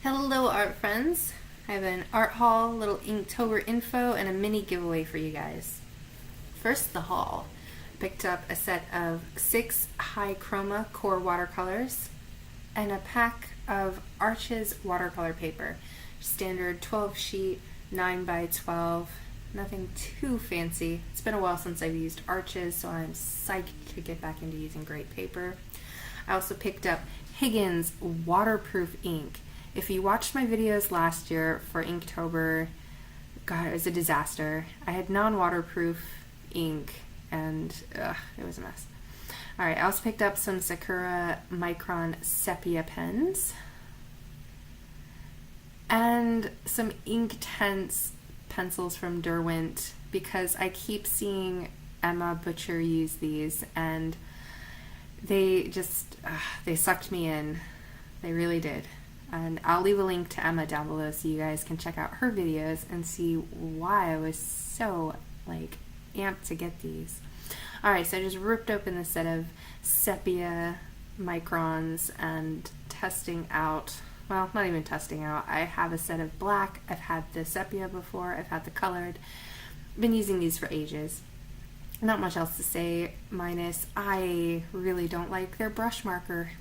Hello art friends, I have an art haul, little Inktober info, and a mini giveaway for you guys. First, the haul. I picked up a set of 6 high chroma core watercolors and a pack of Arches watercolor paper. Standard 12 sheet, 9 by 12, nothing too fancy. It's been a while since I've used Arches, so I'm psyched to get back into using great paper. I also picked up Higgins waterproof ink. If you watched my videos last year for Inktober, God, it was a disaster. I had non-waterproof ink and it was a mess. Alright, I also picked up some Sakura Micron sepia pens and some Inktense pencils from Derwent because I keep seeing Emma Butcher use these and they sucked me in. They really did. And I'll leave a link to Emma down below so you guys can check out her videos and see why I was so amped to get these. Alright, so I just ripped open the set of sepia microns and testing out, well, not even testing out, I have a set of black, I've had the sepia before, I've had the colored, been using these for ages. Not much else to say, minus I really don't like their brush marker.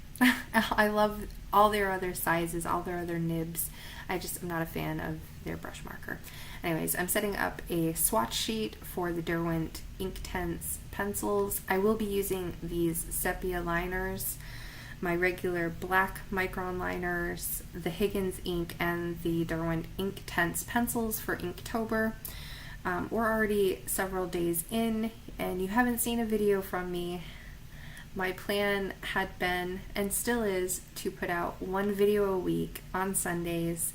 I love all their other sizes, all their other nibs. I'm not a fan of their brush marker. Anyways, I'm setting up a swatch sheet for the Derwent Inktense pencils. I will be using these sepia liners, my regular black micron liners, the Higgins ink, and the Derwent Inktense pencils for Inktober. We're already several days in, and you haven't seen a video from me. My plan had been, and still is, to put out one video a week on Sundays,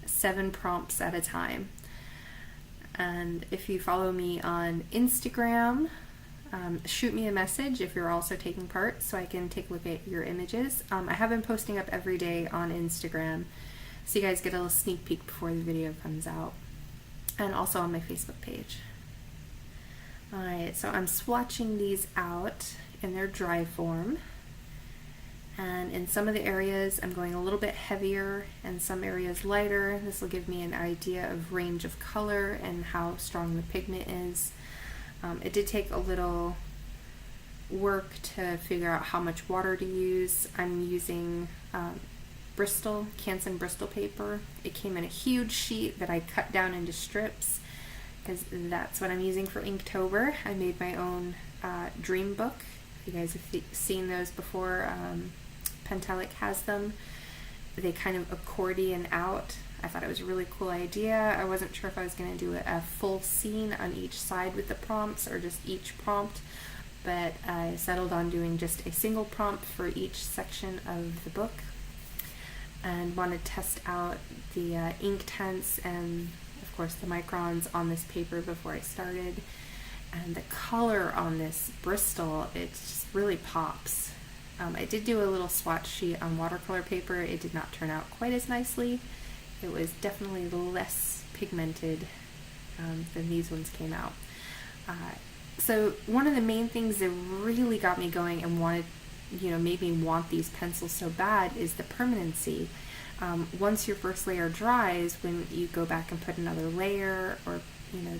7 prompts at a time. And if you follow me on Instagram, shoot me a message if you're also taking part so I can take a look at your images. I have been posting up every day on Instagram, so you guys get a little sneak peek before the video comes out. And also on my Facebook page. Alright, so I'm swatching these out in their dry form, and in some of the areas I'm going a little bit heavier and some areas lighter. This will give me an idea of range of color and how strong the pigment is. It did take a little work to figure out how much water to use. I'm using Canson Bristol paper. It came in a huge sheet that I cut down into strips because that's what I'm using for Inktober. I made my own dream book. If you guys have seen those before, Pentelic has them. They kind of accordion out. I thought it was a really cool idea. I wasn't sure if I was going to do a full scene on each side with the prompts or just each prompt, but I settled on doing just a single prompt for each section of the book and wanted to test out the Inktense and of course the microns on this paper before I started. And the color on this Bristol, it just really pops. I did do a little swatch sheet on watercolor paper. It did not turn out quite as nicely. It was definitely less pigmented than these ones came out. So one of the main things that really got me going and made me want these pencils so bad is the permanency. Once your first layer dries, when you go back and put another layer or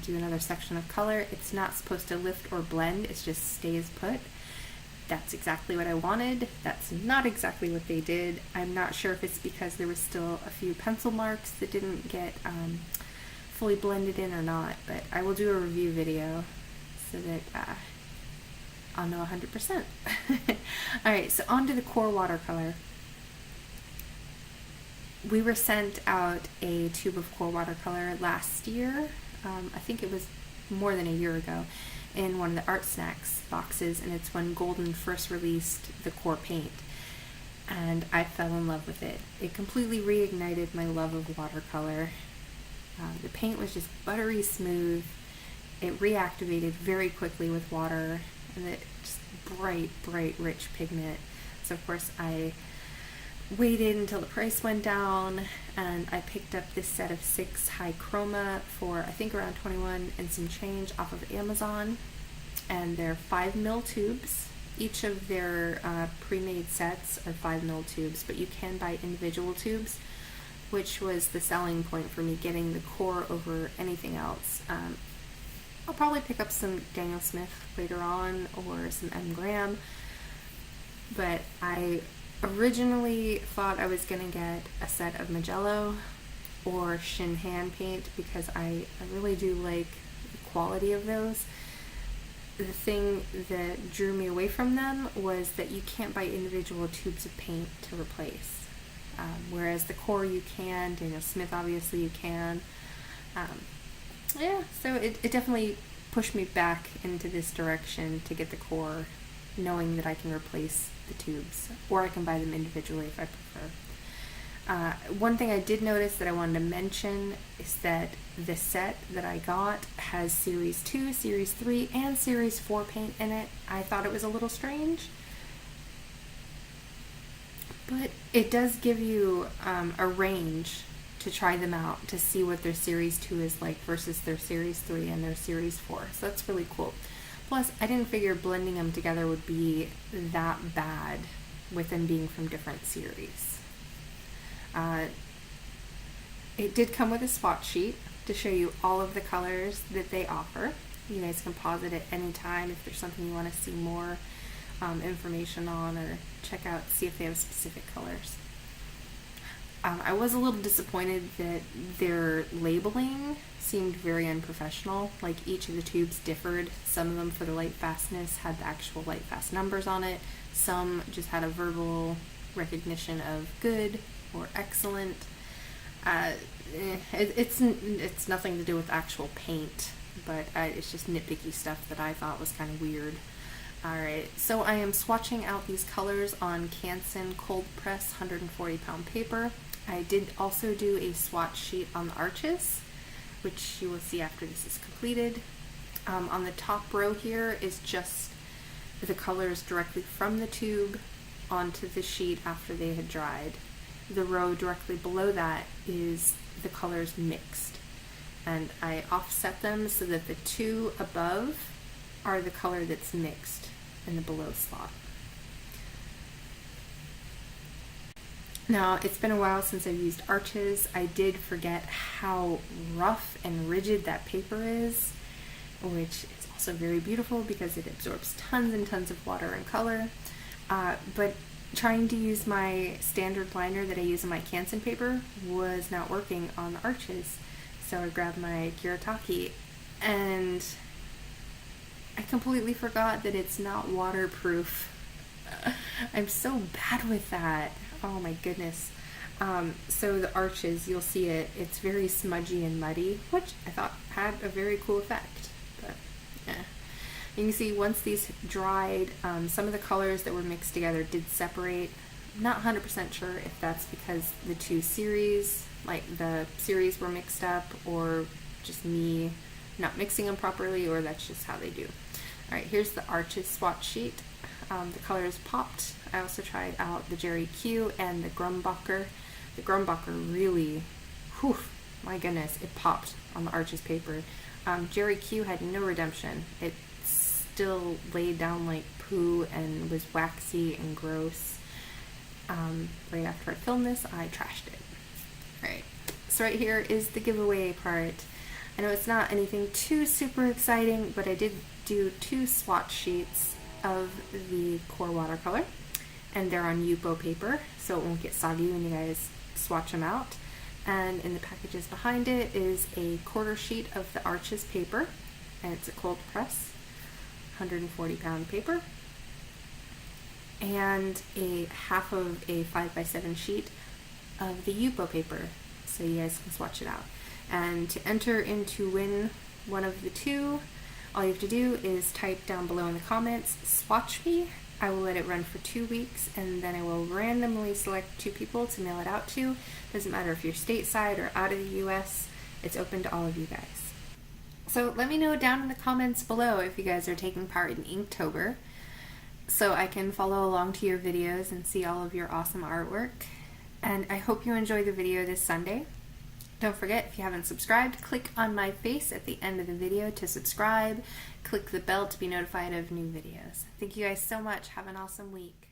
do another section of color, it's not supposed to lift or blend, it just stays put. That's exactly what I wanted. That's not exactly what they did. I'm not sure if it's because there was still a few pencil marks that didn't get fully blended in or not, but I will do a review video so that I'll know 100%. Alright, so on to the core watercolor. We were sent out a tube of core watercolor last year. I think it was more than a year ago, in one of the Art Snacks boxes, and it's when Golden first released the core paint, and I fell in love with it. It completely reignited my love of watercolor. The paint was just buttery smooth. It reactivated very quickly with water, and it just bright, rich pigment. So of course I waited until the price went down, and I picked up this set of 6 high chroma for I think around 21 and some change off of Amazon, and they're 5mm tubes. Each of their pre-made sets are 5mm tubes, but you can buy individual tubes. which was the selling point for me, getting the core over anything else. I'll probably pick up some Daniel Smith later on, or some M. Graham, but I originally thought I was going to get a set of Magello or Shin hand paint because I really do like the quality of those. The thing that drew me away from them was that you can't buy individual tubes of paint to replace. Whereas the core you can, Daniel Smith obviously you can. Yeah, so it definitely pushed me back into this direction to get the core, knowing that I can replace the tubes, or I can buy them individually if I prefer. One thing I did notice that I wanted to mention is that the set that I got has Series 2, Series 3, and Series 4 paint in it. I thought it was a little strange, but it does give you a range to try them out, to see what their Series 2 is like versus their Series 3 and their Series 4. So that's really cool. Plus, I didn't figure blending them together would be that bad with them being from different series. It did come with a swatch sheet to show you all of the colors that they offer. You guys can pause it at any time if there's something you want to see more information on, or check out, see if they have specific colors. I was a little disappointed that their labeling seemed very unprofessional. Like, each of the tubes differed. Some of them, for the light fastness, had the actual light fast numbers on it. Some just had a verbal recognition of good or excellent. It's nothing to do with actual paint, but it's just nitpicky stuff that I thought was kind of weird. Alright, so I am swatching out these colors on Canson cold press 140 pound paper. I did also do a swatch sheet on the arches, which you will see after this is completed. On the top row here is just the colors directly from the tube onto the sheet after they had dried. The row directly below that is the colors mixed, and I offset them so that the two above are the color that's mixed in the below slot. Now, it's been a while since I've used arches. I did forget how rough and rigid that paper is, which is also very beautiful because it absorbs tons and tons of water and color. But trying to use my standard liner that I use in my Canson paper was not working on the arches. So I grabbed my Kiritaki, and I completely forgot that it's not waterproof. I'm so bad with that. Oh my goodness. So the arches, you'll see it's very smudgy and muddy, which I thought had a very cool effect. But yeah. You can see once these dried, some of the colors that were mixed together did separate. I'm not 100% sure if that's because the two series, like the series were mixed up, or just me not mixing them properly, or that's just how they do. Alright, here's the arches swatch sheet. The colors popped. I also tried out the Jerry Q and the Grumbacher. The Grumbacher really, whew, my goodness, it popped on the arches paper. Jerry Q had no redemption. It still laid down like poo and was waxy and gross. Right after I filmed this, I trashed it. Alright, so right here is the giveaway part. I know it's not anything too super exciting, but I did do 2 swatch sheets of the core watercolor, and they're on Yupo paper, so it won't get soggy when you guys swatch them out. And in the packages behind it is a quarter sheet of the arches paper, and it's a cold press 140 pound paper, and a half of a 5x7 sheet of the Yupo paper, so you guys can swatch it out. And to enter in to win one of the two, all you have to do is type down below in the comments, swatch me. I will let it run for 2 weeks, and then I will randomly select 2 people to mail it out to. Doesn't matter if you're stateside or out of the US, it's open to all of you guys. So let me know down in the comments below if you guys are taking part in Inktober, so I can follow along to your videos and see all of your awesome artwork. And I hope you enjoy the video this Sunday. Don't forget, if you haven't subscribed, click on my face at the end of the video to subscribe. Click the bell to be notified of new videos. Thank you guys so much. Have an awesome week.